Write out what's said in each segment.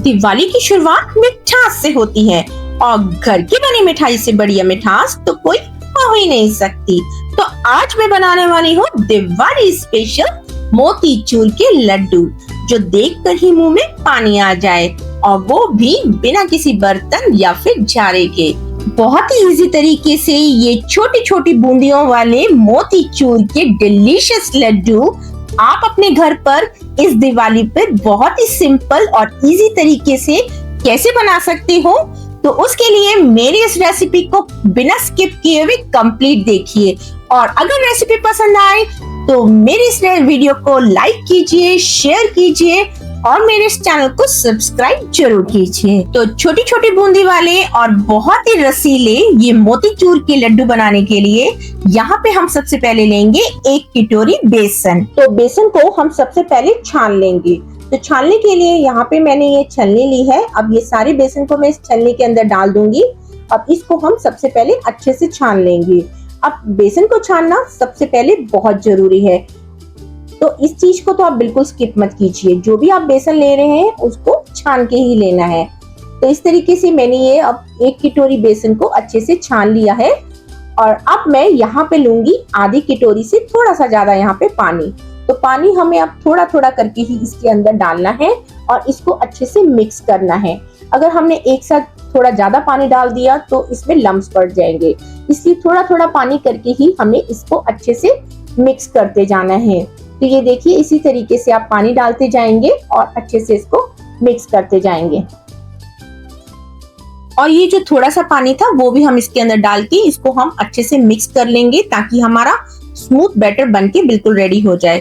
दिवाली की शुरुआत मिठास से होती है और घर की बनी मिठाई से बढ़िया मिठास तो कोई हो ही नहीं सकती। तो आज मैं बनाने वाली हूँ दिवाली स्पेशल मोतीचूर के लड्डू, जो देखकर ही मुंह में पानी आ जाए, और वो भी बिना किसी बर्तन या फिर झारे के। बहुत ही इजी तरीके से ये छोटी छोटी बूंदियों वाले मोतीचूर के डिलीशियस लड्डू आप अपने घर पर इस दिवाली पर बहुत ही सिंपल और इजी तरीके से कैसे बना सकते हो। तो उसके लिए मेरी इस रेसिपी को बिना स्किप किए हुए कंप्लीट देखिए, और अगर रेसिपी पसंद आए तो मेरी इस वीडियो को लाइक कीजिए, शेयर कीजिए और मेरे इस चैनल को सब्सक्राइब जरूर कीजिए। तो छोटी छोटी बूंदी वाले और बहुत ही रसीले ये मोतीचूर के लड्डू बनाने के लिए यहाँ पे हम सबसे पहले लेंगे 1 कटोरी बेसन। तो बेसन को हम सबसे पहले छान लेंगे। तो छानने के लिए यहाँ पे मैंने ये छलनी ली है। अब ये सारे बेसन को मैं इस छलनी के अंदर डाल दूंगी। अब इसको हम सबसे पहले अच्छे से छान लेंगे। अब बेसन को छानना सबसे पहले बहुत जरूरी है, तो इस चीज को तो आप बिल्कुल स्किप मत कीजिए। जो भी आप बेसन ले रहे हैं उसको छान के ही लेना है। तो इस तरीके से मैंने ये अब 1 कटोरी बेसन को अच्छे से छान लिया है, और अब मैं यहाँ पे लूंगी आधी कटोरी से थोड़ा सा ज्यादा यहाँ पे पानी। तो पानी हमें अब थोड़ा थोड़ा करके ही इसके अंदर डालना है और इसको अच्छे से मिक्स करना है। अगर हमने एक साथ थोड़ा ज्यादा पानी डाल दिया तो इसमें लम्स पड़ जाएंगे, इसलिए थोड़ा थोड़ा पानी करके ही हमें इसको अच्छे से मिक्स करते जाना है। तो ये देखिए, इसी तरीके से आप पानी डालते जाएंगे और अच्छे से इसको मिक्स करते जाएंगे। और ये जो थोड़ा सा पानी था वो भी हम इसके अंदर डाल के इसको हम अच्छे से मिक्स कर लेंगे, ताकि हमारा स्मूथ बैटर बनके बिल्कुल रेडी हो जाए।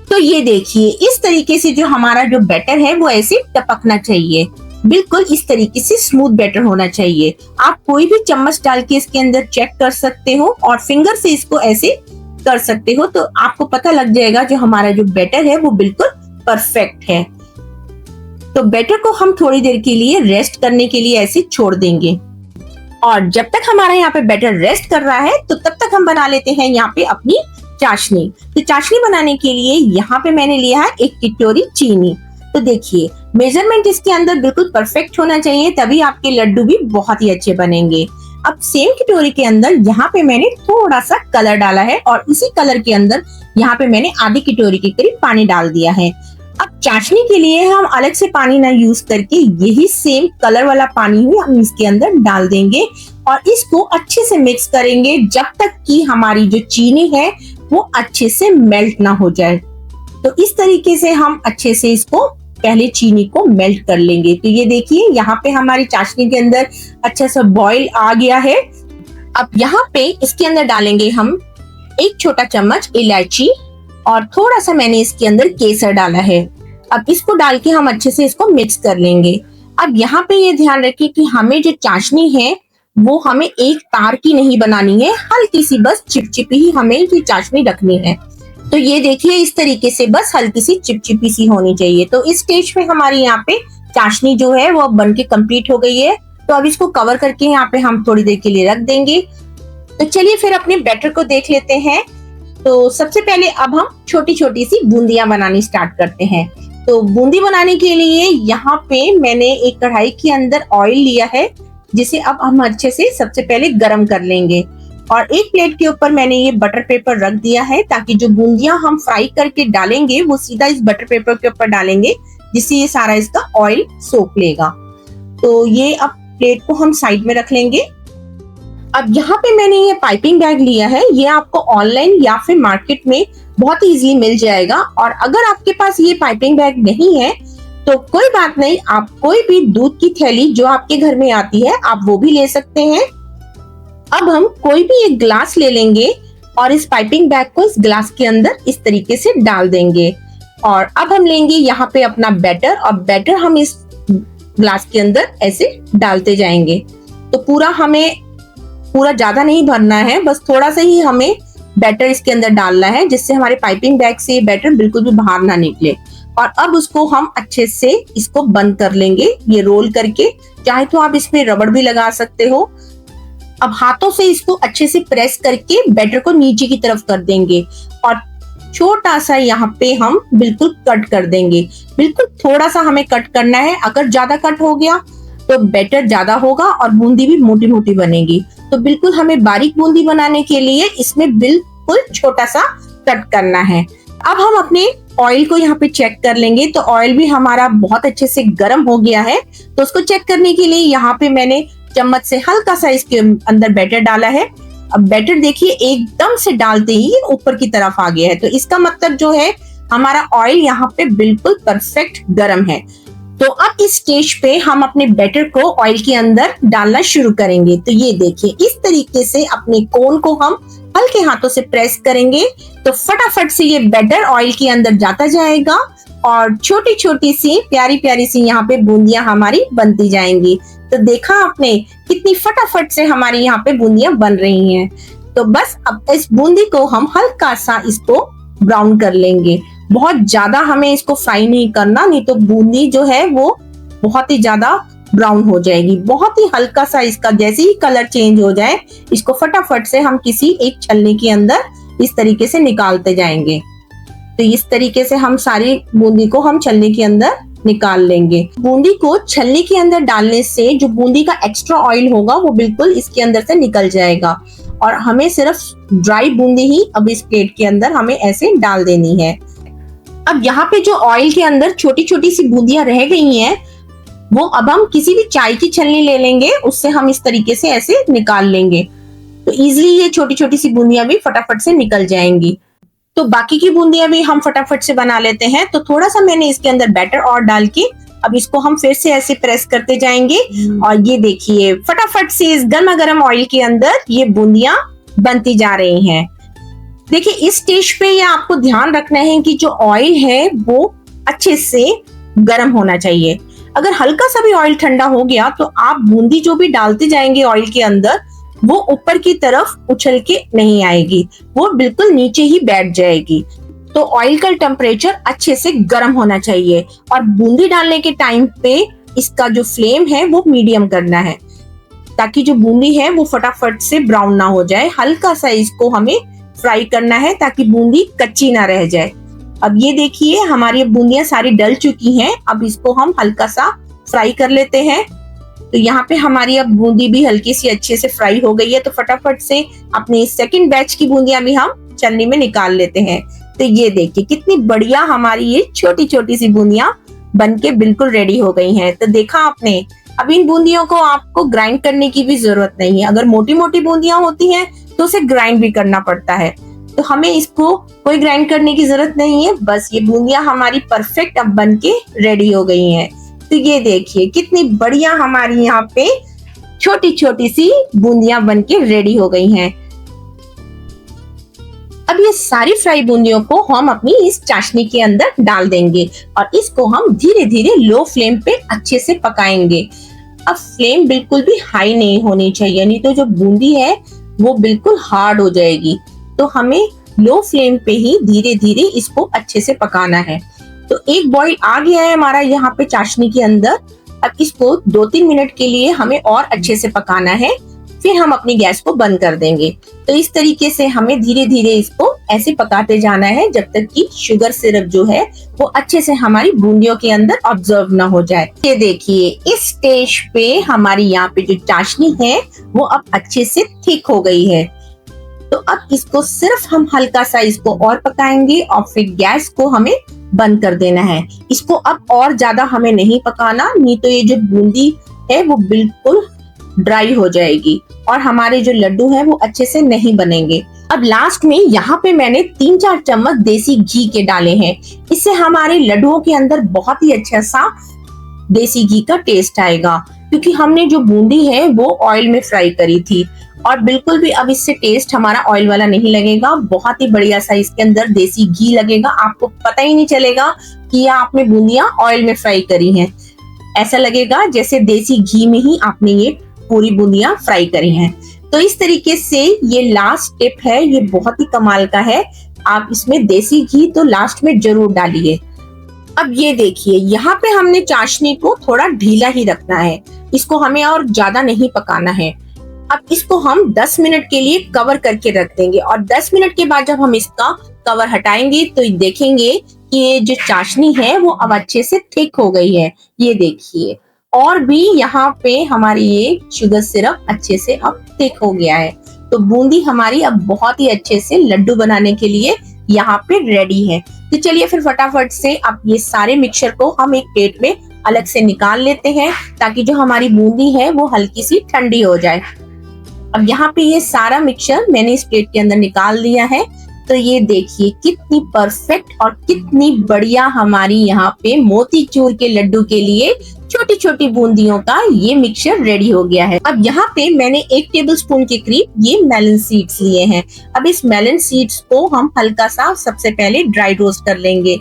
तो ये देखिए, इस तरीके से जो हमारा जो बैटर है वो ऐसे टपकना चाहिए, बिल्कुल इस तरीके से स्मूथ बैटर होना चाहिए। आप कोई भी चम्मच डाल के इसके अंदर चेक कर सकते हो और फिंगर से इसको ऐसे कर सकते हो, तो आपको पता लग जाएगा जो हमारा जो बैटर है वो बिल्कुल परफेक्ट है। तो बैटर को हम थोड़ी देर के लिए रेस्ट करने के लिए ऐसे छोड़ देंगे, और जब तक हमारा यहाँ पे बैटर रेस्ट कर रहा है तो तब तक हम बना लेते हैं यहाँ पे अपनी चाशनी। तो चाशनी बनाने के लिए यहाँ पे मैंने लिया है 1 कटोरी चीनी। तो देखिए, मेजरमेंट इसके अंदर बिल्कुल परफेक्ट होना चाहिए, तभी आपके लड्डू भी बहुत ही अच्छे बनेंगे। अब सेम कटोरी के अंदर यहाँ पे मैंने थोड़ा सा कलर डाला है, और उसी कलर के अंदर यहाँ पे मैंने आधी कटोरी के करीब पानी डाल दिया है। अब चाशनी के लिए हम अलग से पानी ना यूज करके यही सेम कलर वाला पानी ही हम इसके अंदर डाल देंगे, और इसको अच्छे से मिक्स करेंगे जब तक कि हमारी जो चीनी है वो अच्छे से मेल्ट ना हो जाए। तो इस तरीके से हम अच्छे से इसको पहले चीनी को मेल्ट कर लेंगे। तो ये देखिए, यहाँ पे हमारी चाशनी के अंदर अच्छा सा बॉईल आ गया है। अब यहाँ पे इसके अंदर डालेंगे हम 1 छोटा चम्मच इलायची, और थोड़ा सा मैंने इसके अंदर केसर डाला है। अब इसको डाल के हम अच्छे से इसको मिक्स कर लेंगे। अब यहाँ पे ये ध्यान रखिए कि हमें जो चाशनी है वो हमें एक तार की नहीं बनानी है, हल्की सी बस चिपचिपी ही हमें ये चाशनी रखनी है। तो ये देखिए, इस तरीके से बस हल्की सी चिपचिपी सी होनी चाहिए। तो इस स्टेज पे हमारी यहाँ पे चाशनी जो है वो बनके कंप्लीट हो गई है। तो अब इसको कवर करके यहाँ पे हम थोड़ी देर के लिए रख देंगे। तो चलिए फिर अपने बैटर को देख लेते हैं। तो सबसे पहले अब हम छोटी छोटी सी बूंदियां बनानी स्टार्ट करते हैं। तो बूंदी बनाने के लिए यहाँ पे मैंने एक कढ़ाई के अंदर ऑयल लिया है, जिसे अब हम अच्छे से सबसे पहले गर्म कर लेंगे, और एक प्लेट के ऊपर मैंने ये बटर पेपर रख दिया है, ताकि जो बूंदियां हम फ्राई करके डालेंगे वो सीधा इस बटर पेपर के ऊपर डालेंगे, जिससे ये सारा इसका ऑयल सोख लेगा। तो ये अब प्लेट को हम साइड में रख लेंगे। अब यहाँ पे मैंने ये पाइपिंग बैग लिया है, ये आपको ऑनलाइन या फिर मार्केट में बहुत इजीली मिल जाएगा। और अगर आपके पास ये पाइपिंग बैग नहीं है तो कोई बात नहीं, आप कोई भी दूध की थैली जो आपके घर में आती है आप वो भी ले सकते हैं। अब हम कोई भी एक ग्लास ले लेंगे और इस पाइपिंग बैग को इस ग्लास के अंदर इस तरीके से डाल देंगे, और अब हम लेंगे यहाँ पे अपना बैटर, और बैटर हम इस ग्लास के अंदर ऐसे डालते जाएंगे। तो पूरा ज्यादा नहीं भरना है, बस थोड़ा सा ही हमें बैटर इसके अंदर डालना है, जिससे हमारे पाइपिंग बैग से बैटर बिल्कुल भी बाहर ना निकले। और अब उसको हम अच्छे से इसको बंद कर लेंगे, ये रोल करके। चाहे तो आप इसमें रबड़ भी लगा सकते हो। अब हाथों से इसको अच्छे से प्रेस करके बैटर को नीचे की तरफ कर देंगे, और छोटा सा यहाँ पे हम बिल्कुल कट कर देंगे। बिल्कुल थोड़ा सा हमें कट करना है, अगर ज्यादा कट हो गया तो बैटर ज्यादा होगा और बूंदी भी मोटी मोटी बनेगी। तो बिल्कुल हमें बारीक बूंदी बनाने के लिए इसमें बिल्कुल छोटा सा कट करना है। अब हम अपने ऑयल को यहाँ पे चेक कर लेंगे। तो ऑयल भी हमारा बहुत अच्छे से गर्म हो गया है। तो उसको चेक करने के लिए यहाँ पे मैंने चम्मच से हल्का सा इसके अंदर बैटर डाला है। अब बैटर देखिए एकदम से डालते ही ऊपर की तरफ आ गया है। तो इसका मतलब जो है हमारा ऑयल यहाँ पे बिल्कुल परफेक्ट गर्म है। तो अब इस स्टेज पे हम अपने बैटर को ऑयल के अंदर डालना शुरू करेंगे। तो ये देखिए इस तरीके से अपने कोन को हम हल्के हाथों से प्रेस करेंगे तो फटाफट से ये बैटर ऑयल के अंदर जाता जाएगा और छोटी छोटी सी प्यारी प्यारी सी यहाँ पे बूंदियां हमारी बनती जाएंगी। तो देखा आपने कितनी फटाफट से हमारी यहाँ पे बूंदियां बन रही हैं। तो बस अब इस बूंदी को हम हल्का सा इसको ब्राउन कर लेंगे। बहुत ज्यादा हमें इसको फ्राई नहीं करना, नहीं तो बूंदी जो है वो बहुत ही ज्यादा ब्राउन हो जाएगी। बहुत ही हल्का सा इसका जैसे ही कलर चेंज हो जाए इसको फटाफट से हम किसी एक छलनी के अंदर इस तरीके से निकालते जाएंगे। तो इस तरीके से हम सारी बूंदी को हम छलनी के अंदर निकाल लेंगे। बूंदी को छलनी के अंदर डालने से जो बूंदी का एक्स्ट्रा ऑयल होगा वो बिल्कुल इसके अंदर से निकल जाएगा और हमें सिर्फ ड्राई बूंदी ही अब इस प्लेट के अंदर हमें ऐसे डाल देनी है। अब यहाँ पे जो ऑयल के अंदर छोटी छोटी सी बूंदियां रह गई हैं वो अब हम किसी भी चाय की छलनी ले लेंगे, उससे हम इस तरीके से ऐसे निकाल लेंगे। तो इजीली ये छोटी छोटी सी बूंदियां भी फटाफट से निकल जाएंगी। तो बाकी की बूंदियां भी हम फटाफट से बना लेते हैं। तो थोड़ा सा मैंने इसके अंदर बैटर और डाल के अब इसको हम फिर से ऐसे प्रेस करते जाएंगे और ये देखिए फटाफट से इस गर्मा गर्म ऑयल के अंदर ये बूंदियां बनती जा रही हैं। देखिए इस स्टेज पे ये आपको ध्यान रखना है कि जो ऑयल है वो अच्छे से गर्म होना चाहिए। अगर हल्का सा भी ऑयल ठंडा हो गया तो आप बूंदी जो भी डालते जाएंगे ऑयल के अंदर वो ऊपर की तरफ उछल के नहीं आएगी, वो बिल्कुल नीचे ही बैठ जाएगी। तो ऑयल का टेम्परेचर अच्छे से गर्म होना चाहिए और बूंदी डालने के टाइम पे इसका जो फ्लेम है वो मीडियम करना है ताकि जो बूंदी है वो फटाफट से ब्राउन ना हो जाए। हल्का सा इसको हमें फ्राई करना है ताकि बूंदी कच्ची ना रह जाए। अब ये देखिए हमारी बूंदियां सारी डल चुकी हैं। अब इसको हम हल्का सा फ्राई कर लेते हैं। तो यहाँ पे हमारी अब बूंदी भी हल्की सी अच्छे से फ्राई हो गई है। तो फटाफट से अपनी सेकंड बैच की बूंदियां भी हम छलनी में निकाल लेते हैं। तो ये देखिए कितनी बढ़िया हमारी ये छोटी छोटी सी बूंदियां बनके बिल्कुल रेडी हो गई हैं। तो देखा आपने, अब इन बूंदियों को आपको ग्राइंड करने की भी जरूरत नहीं है। अगर मोटी मोटी बूंदियां होती हैं तो उसे ग्राइंड भी करना पड़ता है। तो हमें इसको कोई ग्राइंड करने की जरूरत नहीं है। बस ये बूंदियां हमारी परफेक्ट अब बनके रेडी हो गई हैं। तो ये देखिए कितनी बढ़िया हमारी यहाँ पे छोटी छोटी सी बूंदियां बनके रेडी हो गई हैं। अब ये सारी फ्राई बूंदियों को हम अपनी इस चाशनी के अंदर डाल देंगे और इसको हम धीरे धीरे लो फ्लेम पे अच्छे से पकाएंगे। अब फ्लेम बिल्कुल भी हाई नहीं होनी चाहिए, नहीं तो जो बूंदी है वो बिल्कुल हार्ड हो जाएगी। तो हमें लो फ्लेम पे ही धीरे धीरे इसको अच्छे से पकाना है। तो एक बॉईल आ गया है हमारा यहाँ पे चाशनी के अंदर। अब इसको 2-3 मिनट के लिए हमें और अच्छे से पकाना है, फिर हम अपनी गैस को बंद कर देंगे। तो इस तरीके से हमें धीरे धीरे इसको ऐसे पकाते जाना है जब तक कि शुगर सिरप जो है वो अच्छे से हमारी बूंदियों के अंदर ऑब्जर्व ना हो जाए। ये देखिए इस स्टेज पे हमारी यहाँ पे जो चाशनी है वो अब अच्छे से थिक हो गई है। तो अब इसको सिर्फ हम हल्का सा इसको और पकाएंगे और फिर गैस को हमें बंद कर देना है। इसको अब और ज्यादा हमें नहीं पकाना, नहीं तो ये जो बूंदी है वो बिल्कुल ड्राई हो जाएगी और हमारे जो लड्डू हैं वो अच्छे से नहीं बनेंगे। अब लास्ट में यहाँ पे मैंने 3-4 चम्मच देसी घी के डाले हैं। इससे हमारे लड्डुओं के अंदर बहुत ही अच्छा सा देसी घी का टेस्ट आएगा, क्योंकि हमने जो बूंदी है वो ऑयल में फ्राई करी थी और बिल्कुल भी अब इससे टेस्ट हमारा ऑयल वाला नहीं लगेगा। बहुत ही बढ़िया सा इसके अंदर देसी घी लगेगा, आपको पता ही नहीं चलेगा कि ये आपने बूंदियां ऑयल में फ्राई करी हैं। ऐसा लगेगा जैसे देसी घी में ही आपने ये पूरी बूंदियां फ्राई करी हैं। तो इस तरीके से ये लास्ट टिप है, ये बहुत ही कमाल का है। आप इसमें देसी घी तो लास्ट में जरूर डालिए। अब ये देखिए यहाँ पे हमने चाशनी को थोड़ा ढीला ही रखना है, इसको हमें और ज्यादा नहीं पकाना है। अब इसको हम 10 मिनट के लिए कवर करके रख देंगे और 10 मिनट के बाद जब हम इसका कवर हटाएंगे तो देखेंगे कि ये जो चाशनी है वो अब अच्छे से थिक हो गई है। ये देखिए, और भी यहाँ पे हमारी ये शुगर सिरप अच्छे से अब थिक हो गया है। तो बूंदी हमारी अब बहुत ही अच्छे से लड्डू बनाने के लिए यहाँ पे रेडी है। तो चलिए फिर फटाफट से अब ये सारे मिक्सचर को हम एक प्लेट में अलग से निकाल लेते हैं, ताकि जो हमारी बूंदी है वो हल्की सी ठंडी हो जाए। अब यहाँ पे ये सारा मिक्सचर मैंने इस प्लेट के अंदर निकाल दिया है। तो ये देखिए कितनी परफेक्ट और कितनी बढ़िया हमारी यहाँ पे मोतीचूर के लड्डू के लिए छोटी छोटी बूंदियों का ये मिक्सचर रेडी हो गया है। अब यहाँ पे मैंने 1 टेबलस्पून के करीब ये मेलन सीड्स लिए हैं। अब इस मेलन सीड्स को हम हल्का सा सबसे पहले ड्राई रोस्ट कर लेंगे,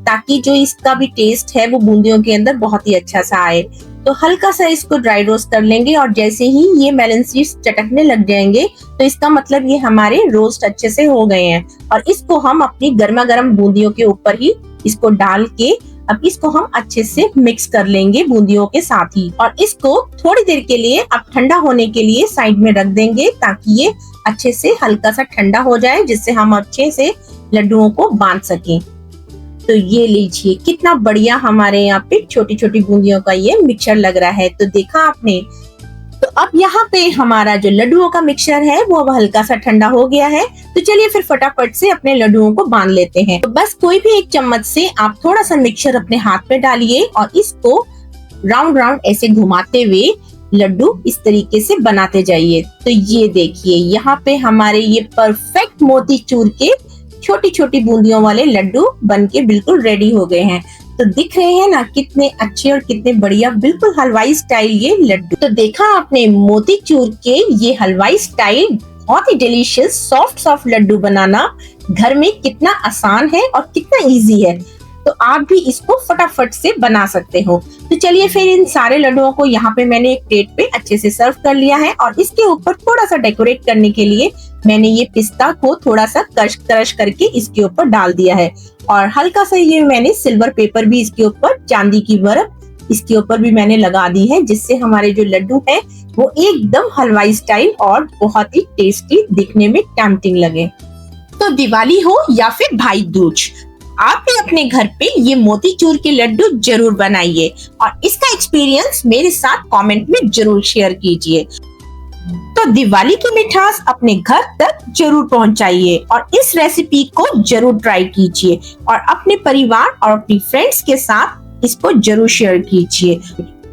ताकि जो इसका भी टेस्ट है वो बूंदियों के अंदर बहुत ही अच्छा सा आए। तो हल्का सा इसको ड्राई रोस्ट कर लेंगे, और जैसे ही ये मेलन सीड्स चटकने लग जाएंगे तो इसका मतलब ये हमारे रोस्ट अच्छे से हो गए हैं। और इसको हम अपनी गर्मा गर्म बूंदियों के ऊपर ही इसको डाल के अब इसको हम अच्छे से मिक्स कर लेंगे बूंदियों के साथ ही। और इसको थोड़ी देर के लिए अब ठंडा होने के लिए साइड में रख देंगे, ताकि ये अच्छे से हल्का सा ठंडा हो जाए, जिससे हम अच्छे से लड्डुओं को बांध सकें। तो ये लीजिए कितना बढ़िया हमारे यहाँ पे छोटी छोटी बूंदियों का ये मिक्सचर लग रहा है। तो देखा आपने। तो अब यहाँ पे हमारा जो लड्डुओं का मिक्सचर है वो अब हल्का सा ठंडा हो गया है। तो चलिए फिर फटाफट से अपने लड्डुओं को बांध लेते हैं। तो बस कोई भी एक चम्मच से आप थोड़ा सा मिक्सचर अपने हाथ में डालिए और इसको राउंड राउंड ऐसे घुमाते हुए लड्डू इस तरीके से बनाते जाइए। तो ये देखिए यहाँ पे हमारे ये परफेक्ट मोतीचूर के छोटी छोटी बूंदियों वाले लड्डू बनके बिल्कुल रेडी हो गए हैं। तो दिख रहे हैं ना कितने अच्छे और कितने बढ़िया, बिल्कुल हलवाई स्टाइल ये लड्डू। तो देखा आपने मोतीचूर के ये हलवाई स्टाइल बहुत ही डिलीशियस सॉफ्ट सॉफ्ट लड्डू बनाना घर में कितना आसान है और कितना इजी है। तो आप भी इसको फटाफट से बना सकते हो। तो चलिए फिर इन सारे लड्डुओं को यहाँ पे मैंने एक प्लेट पे अच्छे से सर्व कर लिया है, और इसके ऊपर थोड़ा सा डेकोरेट करने के लिए मैंने ये पिस्ता को थोड़ा सा क्रश करके इसके ऊपर डाल दिया है। और हल्का सा ये मैंने सिल्वर पेपर भी इसके ऊपर, चांदी की बर्फ इसके ऊपर भी मैंने लगा दी है, जिससे हमारे जो लड्डू है वो एकदम हलवाई स्टाइल और बहुत ही टेस्टी दिखने में टेम्पटिंग लगे। तो दिवाली हो या फिर भाई दूज, आप भी अपने घर पे ये मोतीचूर के लड्डू जरूर बनाइए और इसका एक्सपीरियंस मेरे साथ कमेंट में जरूर शेयर कीजिए। तो दिवाली की मिठास अपने घर तक जरूर पहुंचाइए और इस रेसिपी को जरूर ट्राई कीजिए, और अपने परिवार और अपनी फ्रेंड्स के साथ इसको जरूर शेयर कीजिए।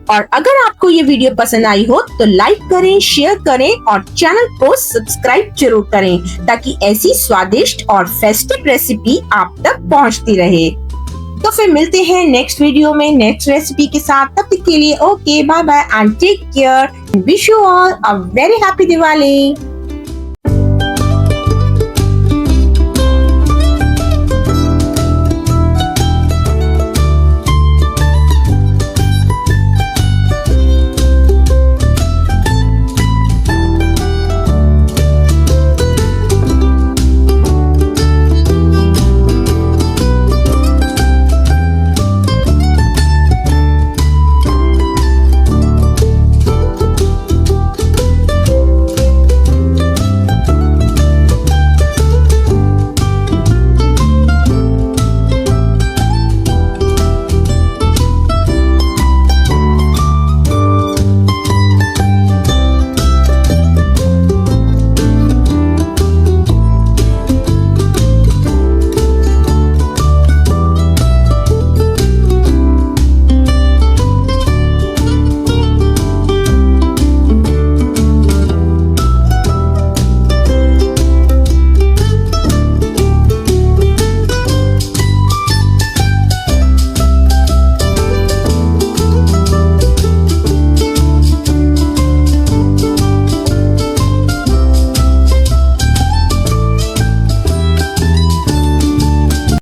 और अगर आपको ये वीडियो पसंद आई हो तो लाइक करें, शेयर करें और चैनल को सब्सक्राइब जरूर करें, ताकि ऐसी स्वादिष्ट और फेस्टिव रेसिपी आप तक पहुंचती रहे। तो फिर मिलते हैं नेक्स्ट वीडियो में नेक्स्ट रेसिपी के साथ। तब तक के लिए okay, bye bye and take care. Wish you all a very happy Diwali.